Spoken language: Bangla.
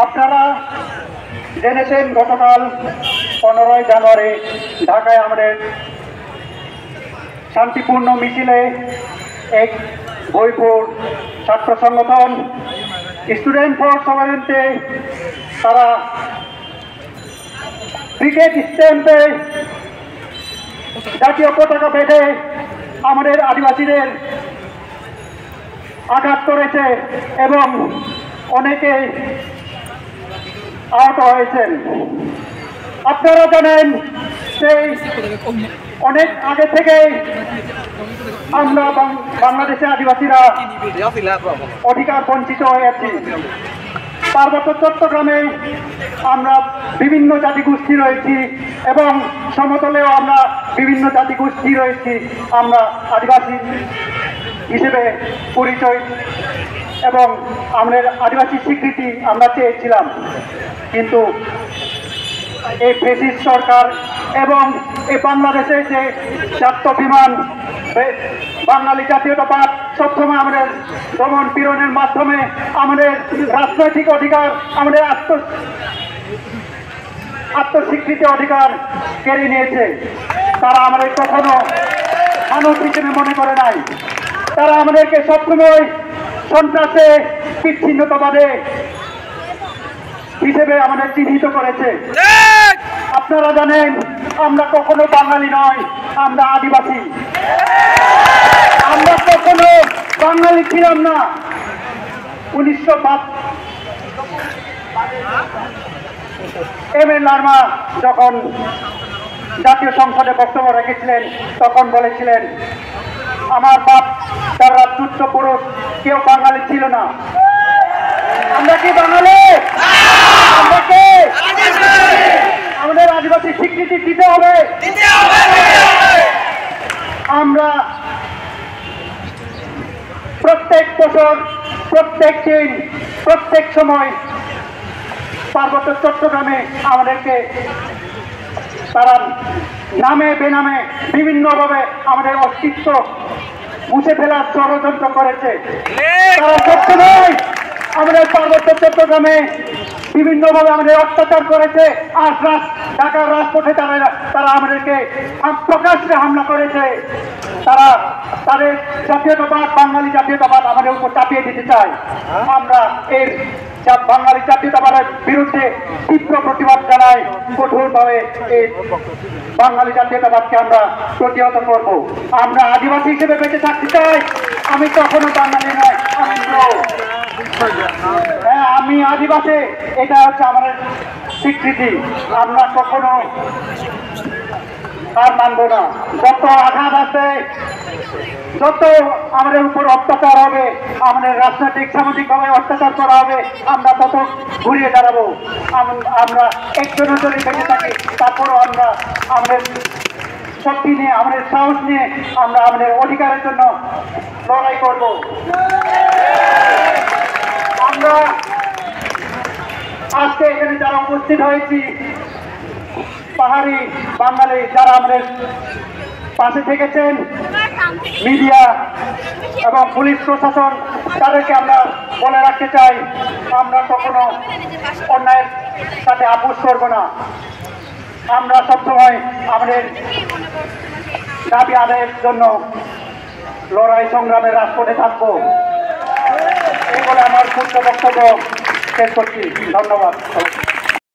আপনারা জেনেছেন গতকাল 15 জানুয়ারি ঢাকায় আমাদের শান্তিপূর্ণ মিছিলে এক বইপুর ছাত্র সংগঠন স্টুডেন্ট ফর সভারেন্টে তারা ক্রিকেট স্ট্যাম্পে জাতীয় পতাকা বেঁধে আমাদের আদিবাসীদের আঘাত করেছে এবং অনেকে আহত হয়েছেন। আপনারা জানেন সেই অনেক আগে থেকে আমরা বাংলাদেশে আদিবাসীরা অধিকার বঞ্চিত হয়েছি। পার্বত্য চট্টগ্রামে আমরা বিভিন্ন জাতিগোষ্ঠী রয়েছি এবং সমতলেও আমরা বিভিন্ন জাতিগোষ্ঠী রয়েছি। আমরা আদিবাসী হিসেবে পরিচয় এবং আমাদের আদিবাসী স্বীকৃতি আমরা চেয়েছিলাম, কিন্তু এই ফ্যাসিস্ট সরকার এবং এই বাংলাদেশে যে জাতীয় বিমান বাঙালি জাতীয়তাবাদ সবসময় আমাদের দমন পীড়নের মাধ্যমে আমাদের রাজনৈতিক অধিকার, আমাদের আত্মস্বীকৃতি অধিকার কেড়ে নিয়েছে। তারা আমাদের কখনো মানুষ হিসেবে মনে করে নাই। তারা আমাদেরকে সবসময় সন্ত্রাসে বিচ্ছিন্নতাবাদে হিসেবে আমাদের চিহ্নিত করেছে। আপনারা জানেন আমরা কখনো বাঙালি নয়, আমরা আদিবাসী। আমরা কখনো বাঙালি ছিলাম না। 1905 এম এ লারমা যখন জাতীয় সংসদে বক্তব্য রেখেছিলেন তখন বলেছিলেন, আমার বাপ তার রাজপুত্র পুরুষ কেউ বাঙালি ছিল না। আমরা কি বাঙালি? আমরা কে? আমাদের আদিবাসী স্বীকৃতি দিতে হবে। আমরা প্রত্যেক বছর, প্রত্যেক দিন, প্রত্যেক সময় পার্বত্য চট্টগ্রামে আমাদেরকে তারা নামে বেনামে বিভিন্নভাবে আমাদের অস্তিত্ব মুছে ফেলার ষড়যন্ত্র করেছে। তারা সবসময় আমাদের পার্বত্য চট্টগ্রামে বিভিন্নভাবে আমাদের অত্যাচার করেছে। আর ঢাকার রাজপথে তারা আমাদেরকে প্রকাশ্যে হামলা করেছে। তারা তাদের জাতীয়তাবাদ, বাঙালি জাতীয়তাবাদ আমাদের উপর চাপিয়ে দিতে চায়। আমরা এর বাঙালি জাতীয়তাবাদের বিরুদ্ধে তীব্র প্রতিবাদ জানাই। কঠোরভাবে এই বাঙালি জাতীয়তাবাদকে আমরা প্রতিহত করব। আমরা আদিবাসী হিসেবে বেঁচে থাকতে চাই। আমি কখনো বাঙালি নয়, আমি আদিবাসী। এটা হচ্ছে আমাদের স্বীকৃতি। আমরা কখনো আর মানব না। যত আঘাত আছে, যত আমাদের উপর অত্যাচার হবে, আমাদের রাজনৈতিক সামাজিকভাবে অত্যাচার করা হবে, আমরা তত ঘুরিয়ে দাঁড়াবো। আমরা একজনের যদি বেঁচে থাকি, তারপরও আমরা আমাদের শক্তি নিয়ে, আমাদের সাহস নিয়ে আমরা আমাদের অধিকারের জন্য লড়াই করব। আমরা আজকে এখানে যারা উপস্থিত হয়েছি, পাহাড়ি বাঙালি যারা আমাদের পাশে থেকেছেন, মিডিয়া এবং পুলিশ প্রশাসন, তাদেরকে আমরা বলে রাখতে চাই, আমরা কখনো অন্যায়ের সাথে আপোষ করব না। আমরা সবসময় আমাদের দাবি আদায়ের জন্য লড়াই সংগ্রামের রাজপথে থাকবো। এই বলে আমার পূর্ণ বক্তব্য শেষ করছি। ধন্যবাদ।